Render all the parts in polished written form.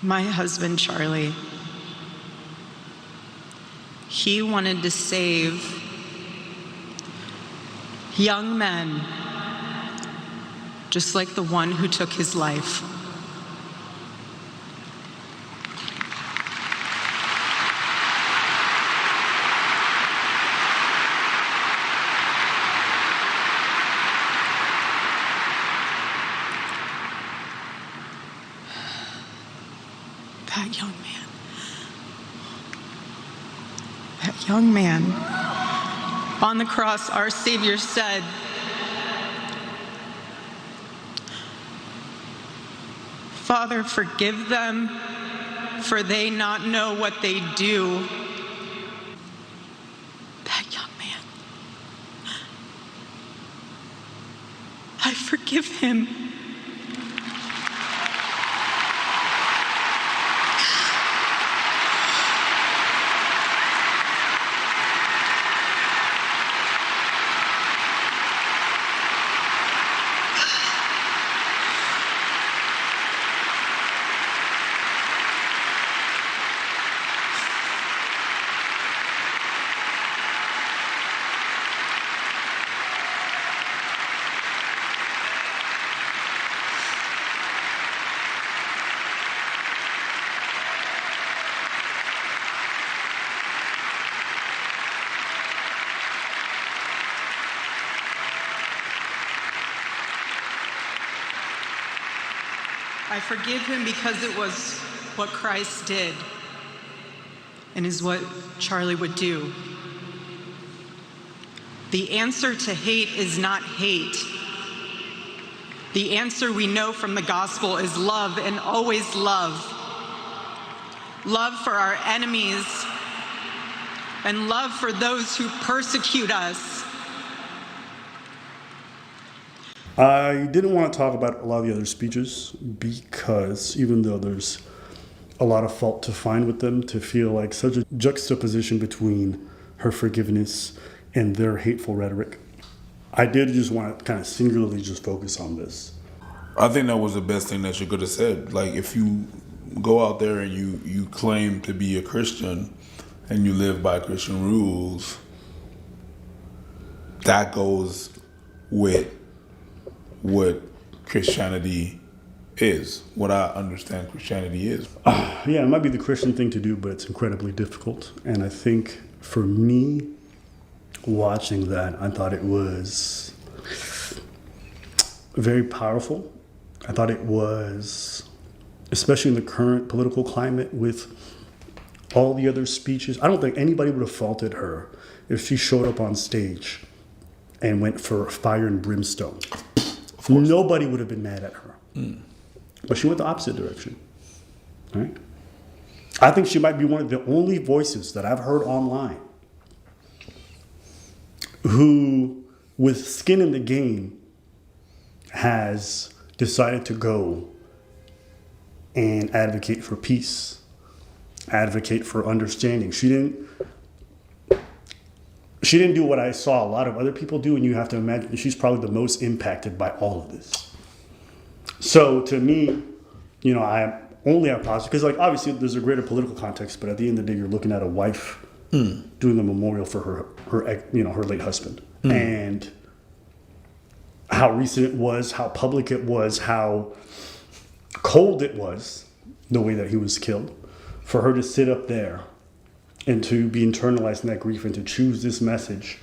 My husband, Charlie, he wanted to save young men just like the one who took his life. That young man, on the cross, our Savior said, "Father, forgive them, for they not know what they do." That young man, I forgive him. I forgive him because it was what Christ did and is what Charlie would do. The answer to hate is not hate. The answer we know from the gospel is love, and always love. Love for our enemies and love for those who persecute us. I didn't want to talk about a lot of the other speeches because even though there's a lot of fault to find with them, to feel like such a juxtaposition between her forgiveness and their hateful rhetoric, I did just want to kind of singularly just focus on this. I think that was the best thing that you could have said. Like, if you go out there and you claim to be a Christian and you live by Christian rules, that goes with what Christianity is, what I understand Christianity is. Yeah, it might be the Christian thing to do, but it's incredibly difficult. And I think for me, watching that, I thought it was very powerful. I thought it was, especially in the current political climate with all the other speeches, I don't think anybody would have faulted her if she showed up on stage and went for fire and brimstone. Nobody would have been mad at her. But she went the opposite direction. Right? I think she might be one of the only voices that I've heard online who, with skin in the game, has decided to go and advocate for peace, advocate for understanding. She didn't do what I saw a lot of other people do, and you have to imagine she's probably the most impacted by all of this. So to me, I only have positive, because like obviously there's a greater political context, but at the end of the day, you're looking at a wife doing a memorial for her late husband, and how recent it was, how public it was, how cold it was, the way that he was killed, for her to sit up there and to be internalized in that grief and to choose this message.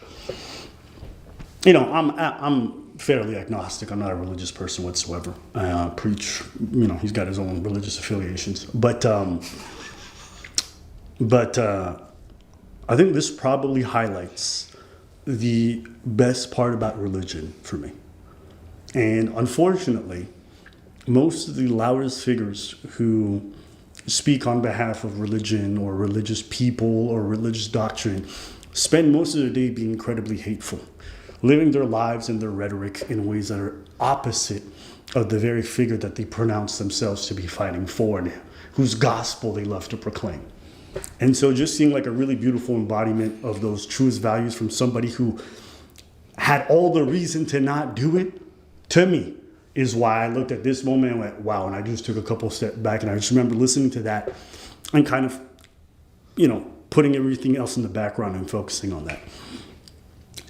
I'm fairly agnostic. I'm not a religious person whatsoever. I preach, he's got his own religious affiliations. But I think this probably highlights the best part about religion for me. And unfortunately, most of the loudest figures who speak on behalf of religion or religious people or religious doctrine spend most of their day being incredibly hateful, living their lives and their rhetoric in ways that are opposite of the very figure that they pronounce themselves to be fighting for and whose gospel they love to proclaim. And so just seeing like a really beautiful embodiment of those truest values from somebody who had all the reason to not do it, to me, is why I looked at this moment and went, wow. And I just took a couple steps back, and I just remember listening to that and kind of, putting everything else in the background and focusing on that.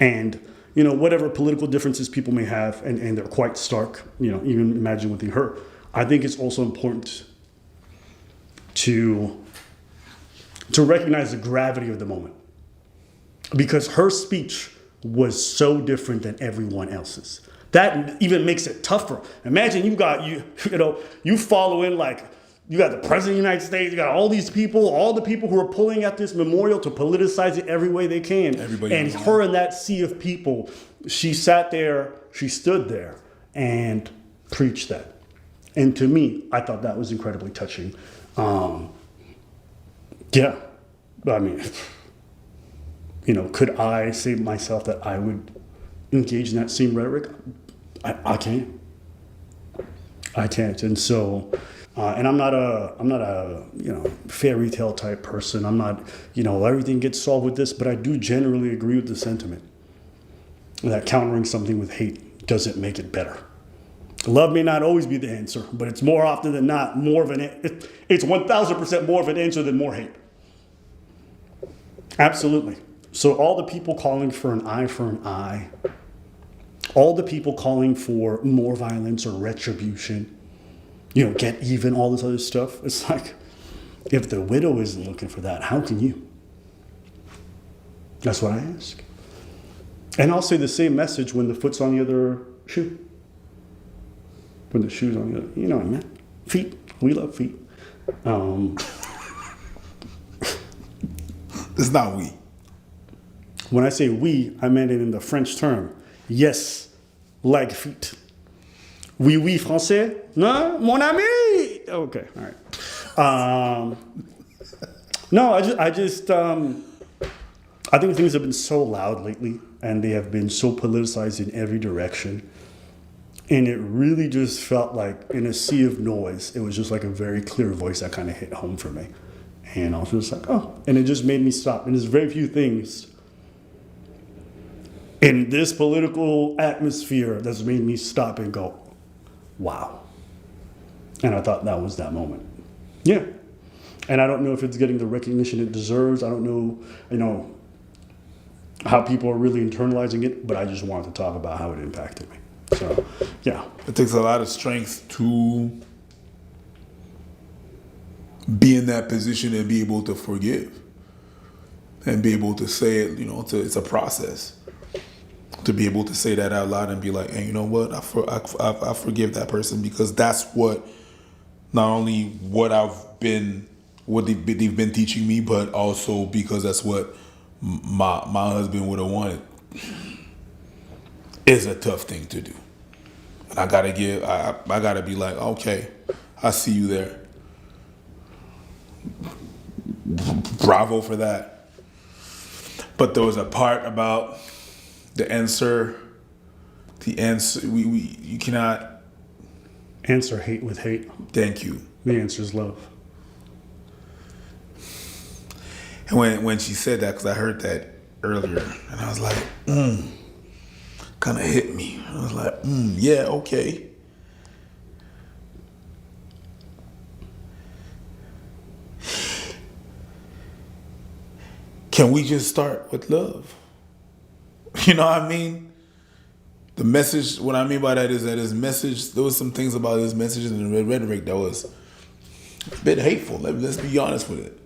And, whatever political differences people may have, and they're quite stark, even imagine with her, I think it's also important to recognize the gravity of the moment, because her speech was so different than everyone else's. That even makes it tougher. Imagine you follow in, like, you got the president of the United States, you got all these people, all the people who are pulling at this memorial to politicize it every way they can. Everybody and her in that sea of people, she sat there, she stood there and preached that. And to me, I thought that was incredibly touching. Yeah. I mean, could I say myself that I would engage in that same rhetoric? I can't. I can't. And so, and I'm not a fairy tale type person. I'm not, everything gets solved with this, but I do generally agree with the sentiment that countering something with hate doesn't make it better. Love may not always be the answer, but it's more often than not it's 1,000% more of an answer than more hate. Absolutely. So all the people calling for an eye, all the people calling for more violence or retribution, get even, all this other stuff. It's like, if the widow isn't looking for that, how can you? That's what I ask. And I'll say the same message when the foot's on the other shoe. When the shoe's on the other, you know what I mean? Feet. We love feet. It's not we. When I say we, I meant it in the French term. Yes, like feet. Oui, français? No, mon ami. Okay, all right. No, I think things have been so loud lately, and they have been so politicized in every direction. And it really just felt like, in a sea of noise, it was just like a very clear voice that kind of hit home for me. And I was just like, oh, and it just made me stop. And there's very few things in this political atmosphere that's made me stop and go, wow. And I thought that was that moment. Yeah. And I don't know if it's getting the recognition it deserves. I don't know, how people are really internalizing it, but I just wanted to talk about how it impacted me. So, yeah. It takes a lot of strength to be in that position and be able to forgive and be able to say it, it's a process. To be able to say that out loud and be like, hey, you know what? I forgive that person, because that's what, not only what they've been teaching me, but also because that's what my husband would have wanted. It's a tough thing to do. And I gotta be like, okay, I see you there. Bravo for that. But there was a part about the answer, you cannot answer hate with hate. Thank you. The answer is love. And when she said that, because I heard that earlier, and I was like, kind of hit me. I was like, yeah, okay. Can we just start with love? You know what I mean? The message, what I mean by that is that his message, there was some things about his message and the rhetoric that was a bit hateful. Let's be honest with it.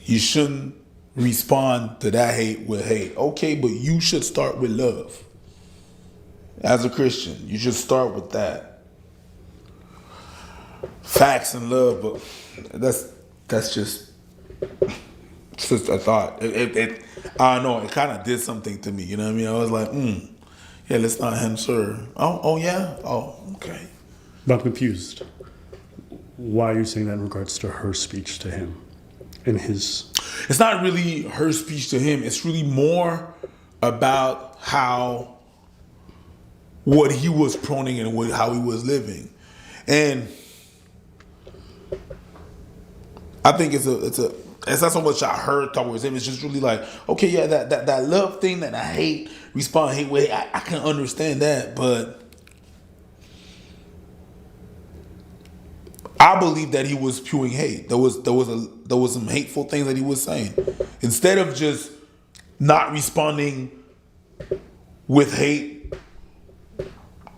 You shouldn't respond to that hate with hate. Okay, but you should start with love. As a Christian, you should start with that. Facts and love, but that's just a thought. I don't know, it kind of did something to me, you know what I mean? I was like, yeah, let's not answer. Oh yeah? Oh, okay. But I'm confused. Why are you saying that in regards to her speech to him and his... It's not really her speech to him. It's really more about what he was proning and how he was living. And I think it's not so much I heard towards him. It's just really like, okay, yeah, that love thing that I hate, respond hate way, I can understand that, but I believe that he was spewing hate. There was some hateful things that he was saying. Instead of just not responding with hate,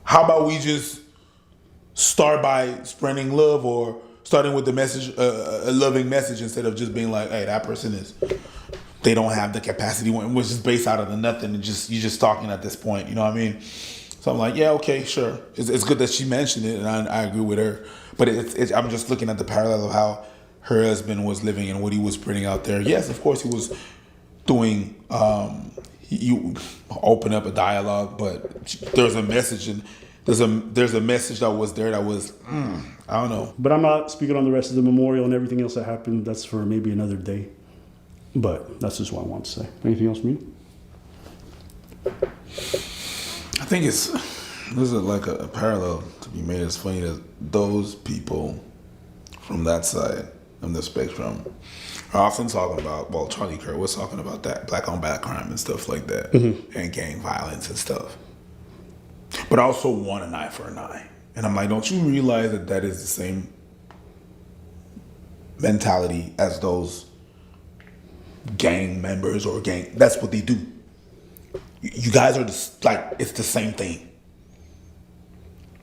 how about we just start by spreading love, or starting with the message, a loving message, instead of just being like, hey, that person they don't have the capacity, which is based out of the nothing, and you're just talking at this point. You know what I mean? So I'm like, yeah, okay, sure. It's good that she mentioned it, and I agree with her. But I'm just looking at the parallel of how her husband was living and what he was putting out there. Yes, of course, he was doing. You open up a dialogue, but there's a message, and there's a message that was there that was I don't know. But I'm not speaking on the rest of the memorial and everything else that happened. That's for maybe another day. But that's just what I want to say. Anything else from you? I think there's like a parallel to be made. It's funny that those people from that side of the spectrum are often talking about, well, Charlie Kirk was talking about that black on black crime and stuff like that, and gang violence and stuff. But I also want an eye for an eye. And I'm like, don't you realize that is the same mentality as those gang members or gang? That's what they do. You guys are just like, it's the same thing.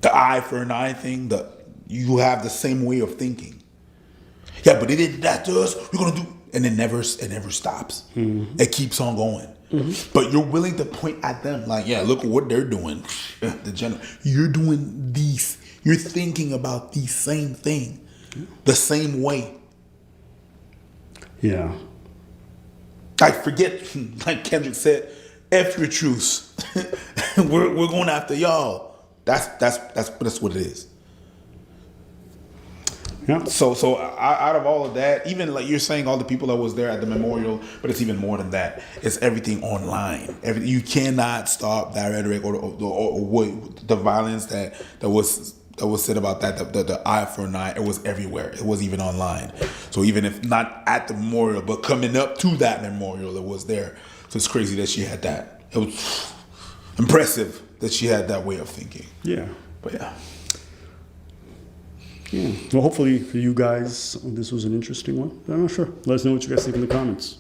The eye for an eye thing, you have the same way of thinking. Yeah, but they did that to us. We're gonna do, and it never stops. Mm-hmm. It keeps on going. Mm-hmm. But you're willing to point at them like, yeah, look at what they're doing. You're doing these. You're thinking about the same thing, the same way. Yeah. I forget, like Kendrick said, F your truths. we're going after y'all. That's what it is. Yeah. So out of all of that, even like you're saying, all the people that was there at the memorial, but it's even more than that. It's everything online. You cannot stop that rhetoric or the violence that was said about that. The eye for an eye. It was everywhere. It was even online. So even if not at the memorial, but coming up to that memorial, it was there. So it's crazy that she had that. It was impressive that she had that way of thinking. Yeah. But yeah. Yeah. Well, hopefully for you guys, this was an interesting one. I'm not sure. Let us know what you guys think in the comments.